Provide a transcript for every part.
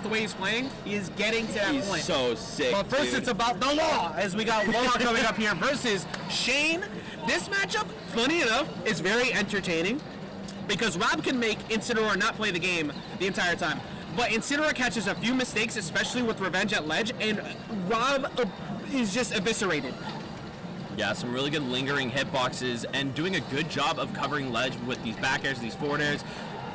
the way he's playing, he is getting to that point. He's so sick, But first, dude. it's about the law, as we got law coming up here versus Shaine. This matchup, funny enough, is very entertaining because Rob can make Incineroar not play the game the entire time. But Incineroar catches a few mistakes, especially with Revenge at ledge, and Rob is just eviscerated. Yeah, some really good lingering hitboxes and doing a good job of covering ledge with these back airs, these forward airs,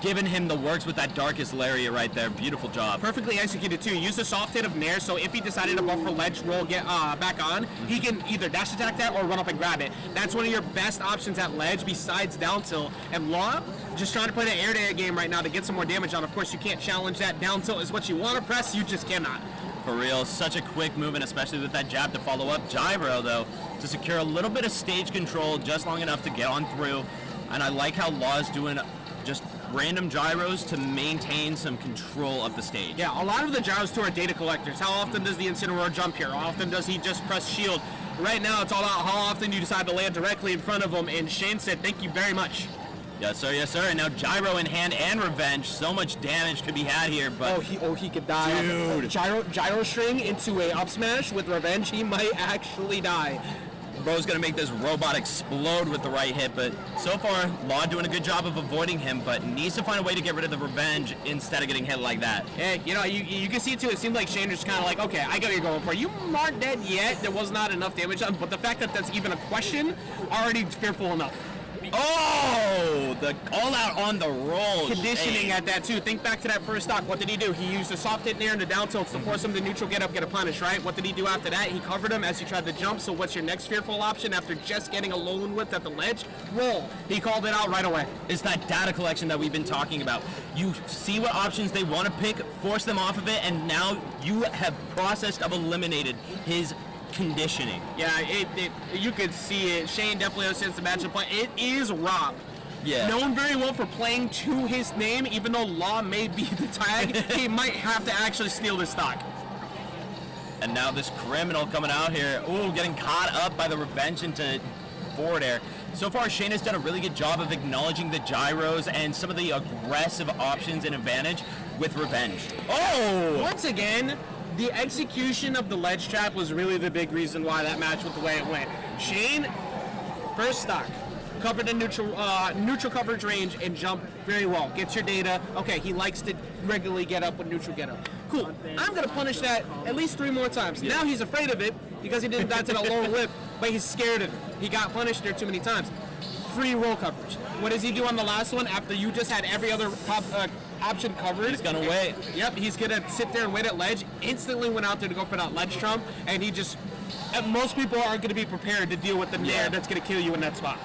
giving him the works with that Darkest Lariat right there. Beautiful job. Perfectly executed too. Use the soft hit of Nair, so if he decided to buffer ledge roll, get back on, he can either dash attack that or run up and grab it. That's one of your best options at ledge besides down tilt. And Law, just trying to play the air-to-air game right now to get some more damage on. Of course, you can't challenge that. Down tilt is what you want to press, you just cannot. For real, such a quick move, and especially with that jab to follow up. Gyro, though, to secure a little bit of stage control just long enough to get on through. And I like how Law's doing just random gyros to maintain some control of the stage. Yeah, a lot of the gyros too are data collectors. How often does the Incineroar jump here? How often does he just press shield? Right now, it's all about how often you decide to land directly in front of him, and Shaine said, thank you very much. Yes, sir, yes, sir. And now gyro in hand and Revenge. So much damage could be had here, but... he could die. Dude. Gyro string into a up smash with Revenge, he might actually die. Bro's gonna make this robot explode with the right hit, but so far, Law doing a good job of avoiding him, but needs to find a way to get rid of the Revenge instead of getting hit like that. Yeah, you know, you can see too, it seemed like Shaine was kind of like, okay, I got what you're going for. You aren't dead yet, there was not enough damage on, but the fact that that's even a question, already fearful enough. Oh, the call out on the roll. Conditioning at that too. Think back to that first stock. What did he do? He used a soft hit Nair and the down tilts to force him to neutral get up, get a punish, right? What did he do after that? He covered him as he tried to jump. So what's your next fearful option after just getting a lone whip at the ledge? Roll. He called it out right away. It's that data collection that we've been talking about. You see what options they want to pick, force them off of it, and now you have processed of eliminated his conditioning. Yeah, you could see it. Shaine definitely understands the matchup, but it is Rob. Yeah. Known very well for playing to his name, even though Law may be the tag, he might have to actually steal the stock. And now this criminal coming out here. Ooh, getting caught up by the Revenge into forward air. So far, Shaine has done a really good job of acknowledging the gyros and some of the aggressive options and advantage with Revenge. Oh! Once again, the execution of the ledge trap was really the big reason why that match went the way it went. Shaine, first stock, covered in neutral coverage range and jumped very well. Gets your data. Okay, he likes to regularly get up with neutral get up. Cool. I'm going to punish that at least 3 more times. Yeah. Now he's afraid of it because he didn't die to the lower lip, but he's scared of it. He got punished there too many times. Free roll coverage. What does he do on the last one after you just had every other option covered? He's gonna wait. Yep, he's gonna sit there and wait at ledge. Instantly went out there to go for that ledge trump, and he just... most people aren't gonna be prepared to deal with the Nair that's gonna kill you in that spot.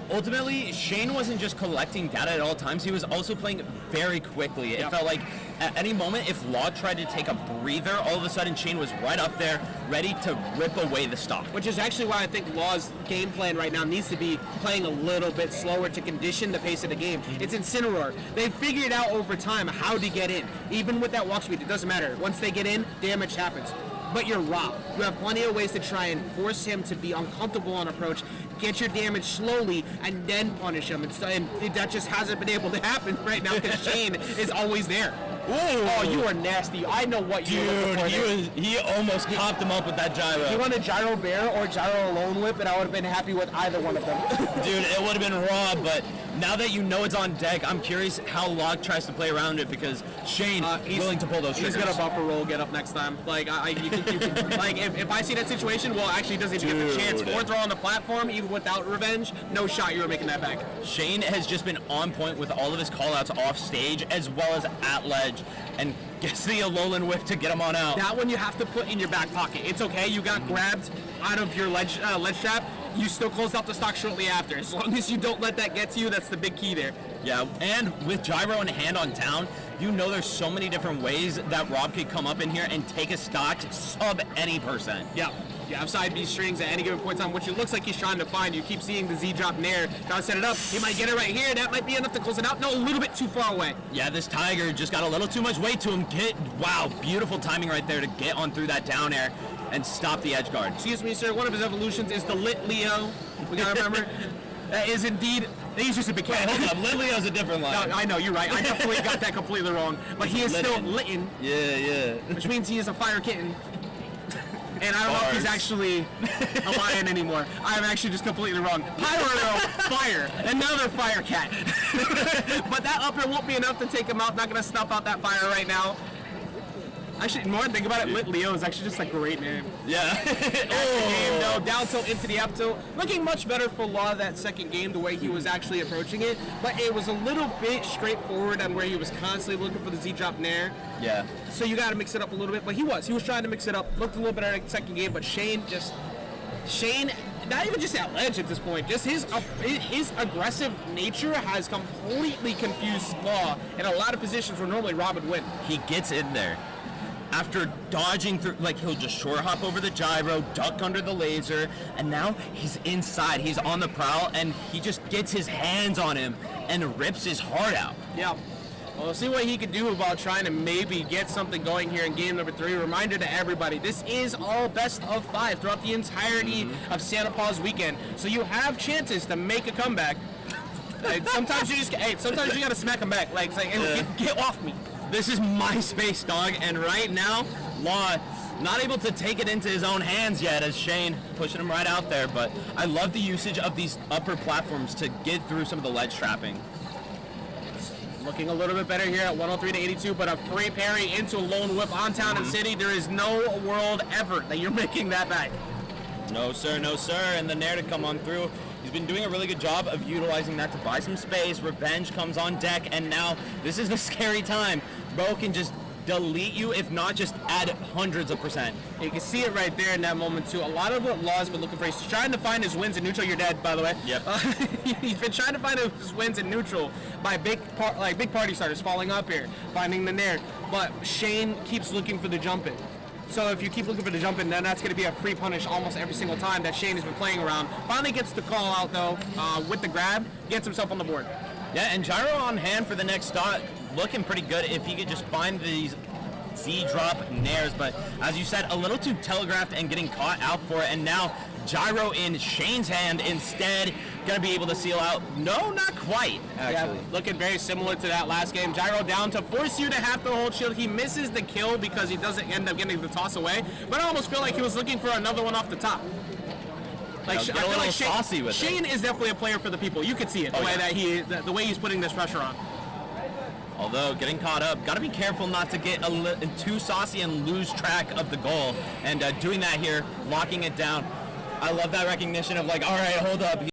Ultimately, Shaine wasn't just collecting data at all times, he was also playing very quickly. It felt like at any moment, if Law tried to take a breather, all of a sudden Shaine was right up there, ready to rip away the stock. Which is actually why I think Law's game plan right now needs to be playing a little bit slower to condition the pace of the game. It's Incineroar. They figured out over time how to get in. Even with that walk speed, it doesn't matter. Once they get in, damage happens. But you're Rob. You have plenty of ways to try and force him to be uncomfortable on approach, get your damage slowly, and then punish him. And that just hasn't been able to happen right now because Shaine is always there. Ooh. Oh, you are nasty. I know what you were looking for. He almost copped him up with that gyro. He wanted gyro bear or gyro lone whip, and I would have been happy with either one of them. Dude, it would have been raw, but now that you know it's on deck, I'm curious how Locke tries to play around it because Shaine is willing to pull those triggers. He's gonna buffer roll get up next time. Like you can, like if I see that situation, well, actually he doesn't even get the chance. Or throw on the platform, even without Revenge, no shot you were making that back. Shaine has just been on point with all of his callouts off stage as well as at ledge, and gets the Alolan whip to get him on out. That one you have to put in your back pocket. It's okay, you got grabbed out of your ledge trap. You still close out the stock shortly after. As long as you don't let that get to you, that's the big key there. Yeah, and with gyro in hand on town, you know there's so many different ways that Rob could come up in here and take a stock sub any percent. Yeah. You have side B strings at any given point in time, which it looks like he's trying to find. You keep seeing the Z drop Nair, trying to set it up. He might get it right here. That might be enough to close it out. No, a little bit too far away. Yeah, this Tiger just got a little too much weight to him. Wow, beautiful timing right there to get on through that down air and stop the edge guard. Excuse me, sir. One of his evolutions is the Lit Leo. We gotta remember that is indeed He's just a big cat. Hold up, Litlio's a different line. No, I know, you're right. I definitely got that completely wrong. But he is still Litten. Yeah. Which means he is a fire kitten. And I don't know if he's actually a lion anymore. I'm actually just completely wrong. Pyro, fire. Another fire cat. But that upper won't be enough to take him out. Not going to snuff out that fire right now. Actually, the more I think about it, Lit Leo is actually just a great name. Yeah. Game though, down tilt into the up tilt. Looking much better for Law that second game, the way he was actually approaching it. But it was a little bit straightforward on where he was constantly looking for the Z drop nair. Yeah. So you got to mix it up a little bit. But he was trying to mix it up. Looked a little better in the second game. But Shaine, not even just at ledge at this point, just his aggressive nature has completely confused Law in a lot of positions where normally Rob would win. He gets in there. After dodging through, like he'll just short hop over the gyro, duck under the laser, and now he's inside. He's on the prowl, and he just gets his hands on him and rips his heart out. Yeah. Well, we'll see what he could do about trying to maybe get something going here in game number 3. Reminder to everybody, this is all best of 5 throughout the entirety of Santa Paws weekend. So you have chances to make a comeback. Sometimes you gotta smack him back. Like, get off me. This is my space, dog, and right now, Law not able to take it into his own hands yet as Shaine pushing him right out there, but I love the usage of these upper platforms to get through some of the ledge trapping. Looking a little bit better here at 103 to 82, but a free parry into a lone whip on Town and City. There is no world ever that you're making that back. No, sir, and the nair to come on through. He's been doing a really good job of utilizing that to buy some space. Revenge comes on deck, and now this is the scary time. Bro can just delete you, if not just add hundreds of %. You can see it right there in that moment, too. A lot of what Law's been looking for, he's trying to find his wins in neutral. You're dead, by the way. Yep. He's been trying to find his wins in neutral by big party starters falling up here, finding the nair. But Shaine keeps looking for the jump in. So if you keep looking for the jump in, then that's going to be a free punish almost every single time that Shaine has been playing around. Finally gets the call out, though, with the grab, gets himself on the board. Yeah, and Gyro on hand for the next stock, looking pretty good if he could just find these Z-drop nairs, but as you said, a little too telegraphed and getting caught out for it, and now Gyro in Shaine's hand instead, gonna be able to seal out. No, not quite, actually. Yeah, looking very similar to that last game. Gyro down to force you to have to hold shield. He misses the kill because he doesn't end up getting the toss away, but I almost feel like he was looking for another one off the top. Like, Get a little saucy with it. Shaine is definitely a player for the people. You can see it, the way he's putting this pressure on. Although getting caught up, got to be careful not to get too saucy and lose track of the goal. And doing that here, locking it down. I love that recognition of like, all right, hold up.